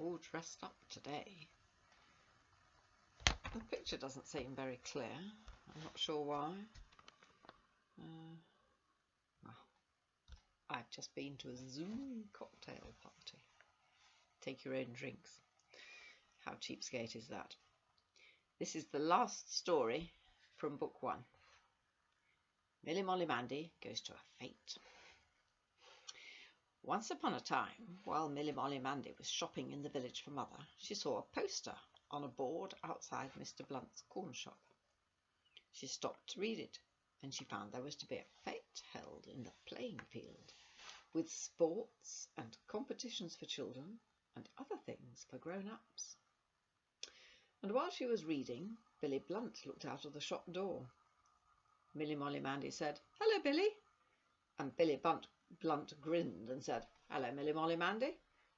all dressed up today. The picture doesn't seem very clear. I'm not sure why. Well, I've just been to a Zoom cocktail party. Take your own drinks. How cheapskate is that? This is the last story from book 1. Milly Molly Mandy goes to a fete. Once upon a time, while Milly Molly Mandy was shopping in the village for mother, she saw a poster on a board outside Mr. Blunt's corn shop. She stopped to read it, and she found there was to be a fete held in the playing field, with sports and competitions for children and other things for grown-ups. And while she was reading, Billy Blunt looked out of the shop door. Milly Molly Mandy said, "Hello, Billy." And Billy Blunt grinned and said, "Hello, Milly Molly Mandy."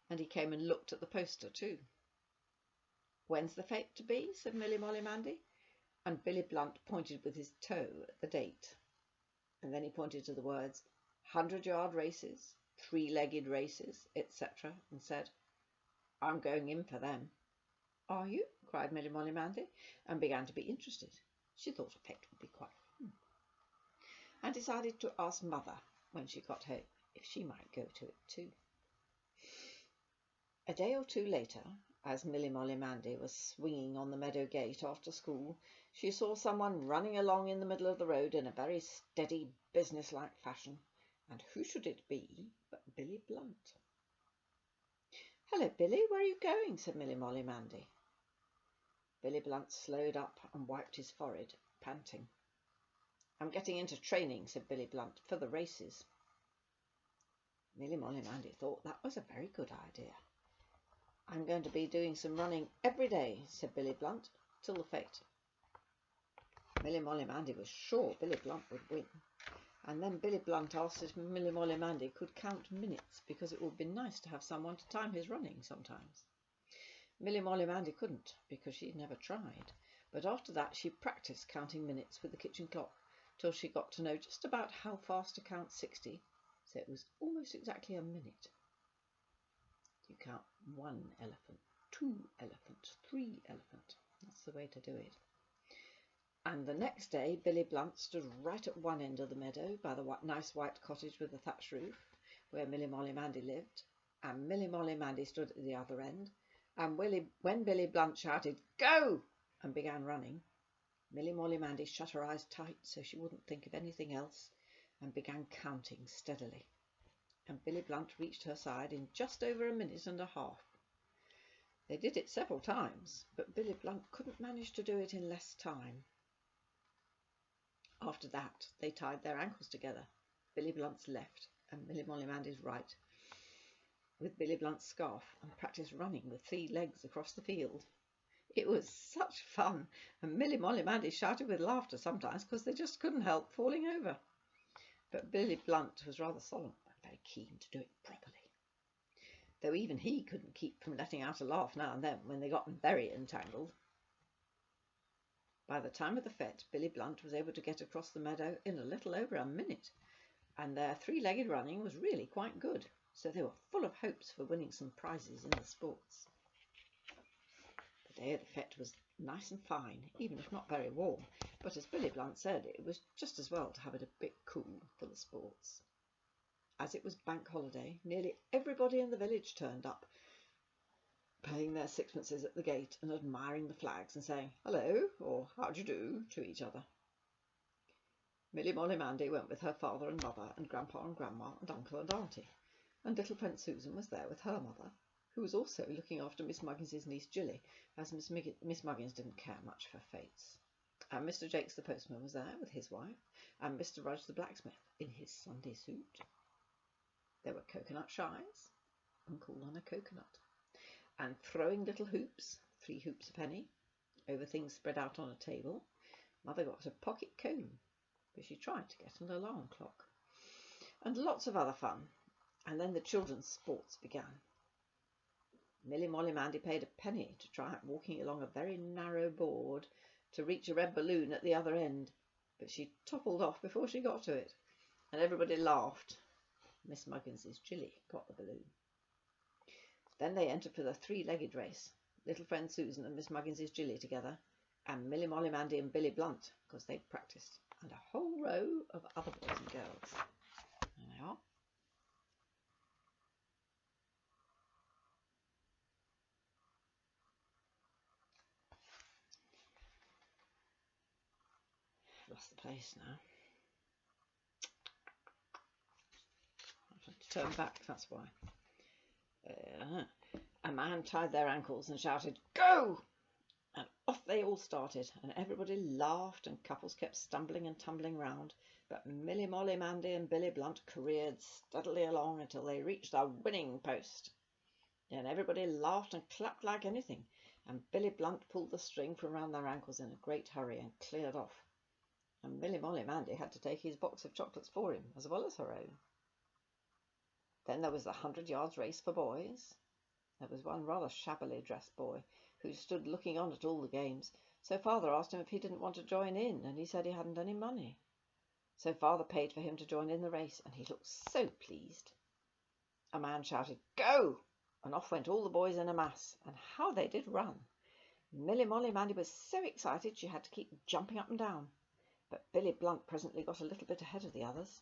And he came and looked at the poster too. "When's the fete to be?" said Milly Molly Mandy. And Billy Blunt pointed with his toe at the date. And then he pointed to the words 100-yard races, 3-legged races, etc. and said, "I'm going in for them." "Are you?" cried Milly Molly Mandy, and began to be interested. She thought a fete would be quite fun, and decided to ask Mother when she got home if she might go to it too. A day or two later, as Milly Molly Mandy was swinging on the meadow gate after school, she saw someone running along in the middle of the road in a very steady, business-like fashion, and who should it be but Billy Blunt? "Hello, Billy, where are you going?" said Milly Molly Mandy. Billy Blunt slowed up and wiped his forehead, panting. "I'm getting into training," said Billy Blunt, "for the races." Milly Molly Mandy thought that was a very good idea. "I'm going to be doing some running every day," said Billy Blunt, "till the fete." Milly Molly Mandy was sure Billy Blunt would win, and then Billy Blunt asked if Milly Molly Mandy could count minutes, because it would be nice to have someone to time his running sometimes. Milly Molly Mandy couldn't, because she'd never tried, but after that she practised counting minutes with the kitchen clock, till she got to know just about how fast to count 60, so it was almost exactly a minute. You count 1 elephant, 2 elephant, 3 elephant. That's the way to do it. And the next day Billy Blunt stood right at one end of the meadow by the nice white cottage with the thatched roof, where Milly Molly Mandy lived, and Milly Molly Mandy stood at the other end, and when Billy Blunt shouted, "Go!" and began running, Milly Molly Mandy shut her eyes tight so she wouldn't think of anything else, and began counting steadily. And Billy Blunt reached her side in just over a minute and a half. They did it several times, but Billy Blunt couldn't manage to do it in less time. After that, they tied their ankles together, Billy Blunt's left and Milly Molly Mandy's right, with Billy Blunt's scarf, and practised running with 3 legs across the field. It was such fun, and Milly Molly Mandy shouted with laughter sometimes because they just couldn't help falling over. But Billy Blunt was rather solemn and very keen to do it properly, though even he couldn't keep from letting out a laugh now and then when they got very entangled. By the time of the fete, Billy Blunt was able to get across the meadow in a little over a minute, and their 3-legged running was really quite good, so they were full of hopes for winning some prizes in the sports. The day of the fete was nice and fine, even if not very warm, but as Billy Blunt said, it was just as well to have it a bit cool for the sports. As it was bank holiday, nearly everybody in the village turned up, paying their sixpences at the gate and admiring the flags and saying "hello" or "how do you do" to each other. Milly Molly Mandy went with her father and mother and grandpa and grandma and uncle and auntie, and little Prince Susan was there with her mother, who was also looking after Miss Muggins's niece Jilly, as Miss Muggins didn't care much for fetes. And Mr. Jakes the postman was there with his wife, and Mr. Rudge the blacksmith in his Sunday suit. There were coconut shies, uncle on a coconut, and throwing little hoops, 3 hoops a penny, over things spread out on a table. Mother got a pocket comb, but she tried to get an alarm clock, and lots of other fun. And then the children's sports began. Milly Molly Mandy paid a penny to try walking along a very narrow board to reach a red balloon at the other end, but she toppled off before she got to it, and everybody laughed. Miss Muggins's Jilly got the balloon. Then they entered for the three-legged race, little friend Susan and Miss Muggins's Jilly together, and Milly Molly Mandy and Billy Blunt, because they'd practised, and a whole row of other boys and girls. There they are. Lost the place now. I have to turn back, that's why. A man tied their ankles and shouted, "Go!" And off they all started, and everybody laughed, and couples kept stumbling and tumbling round, but Milly Molly Mandy and Billy Blunt careered steadily along until they reached the winning post. Then everybody laughed and clapped like anything, and Billy Blunt pulled the string from round their ankles in a great hurry and cleared off. And Milly Molly Mandy had to take his box of chocolates for him, as well as her own. Then there was the 100 yards race for boys. There was one rather shabbily dressed boy who stood looking on at all the games, so father asked him if he didn't want to join in, and he said he hadn't any money. So father paid for him to join in the race, and he looked so pleased. A man shouted, "Go!" and off went all the boys in a mass, and how they did run! Milly Molly Mandy was so excited she had to keep jumping up and down, but Billy Blunt presently got a little bit ahead of the others.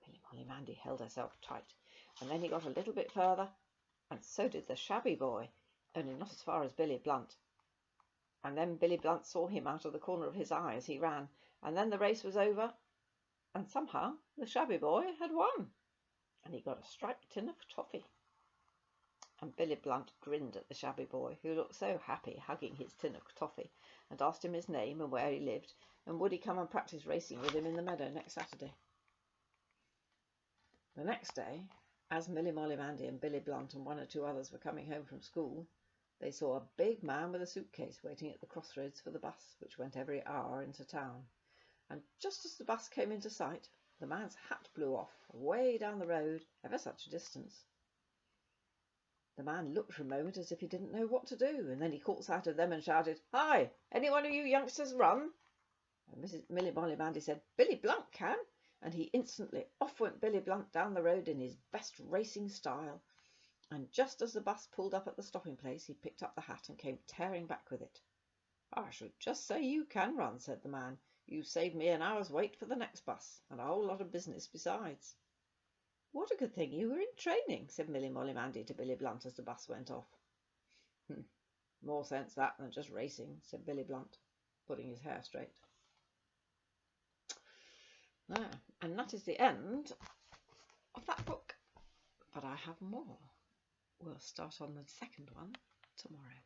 Milly Molly Mandy held herself tight, and then he got a little bit further, and so did the shabby boy, only not as far as Billy Blunt. And then Billy Blunt saw him out of the corner of his eye as he ran, and then the race was over, and somehow the shabby boy had won, and he got a striped tin of toffee. And Billy Blunt grinned at the shabby boy, who looked so happy hugging his tin of toffee, and asked him his name and where he lived, and would he come and practise racing with him in the meadow next Saturday. The next day, as Milly Molly Mandy and Billy Blunt and one or two others were coming home from school, they saw a big man with a suitcase waiting at the crossroads for the bus, which went every hour into town. And just as the bus came into sight, the man's hat blew off, way down the road, ever such a distance. The man looked for a moment as if he didn't know what to do, and then he caught sight of them and shouted, "Hi, any one of you youngsters run?" And Mrs. Milly Molly Mandy said, "Billy Blunt can," and he instantly off went Billy Blunt down the road in his best racing style. And just as the bus pulled up at the stopping place, he picked up the hat and came tearing back with it. "I should just say you can run," said the man. "You've saved me an hour's wait for the next bus, and a whole lot of business besides." "What a good thing you were in training," said Milly Molly Mandy to Billy Blunt as the bus went off. "More sense that than just racing," said Billy Blunt, putting his hair straight. And that is the end of that book. But I have more. We'll start on the second one tomorrow.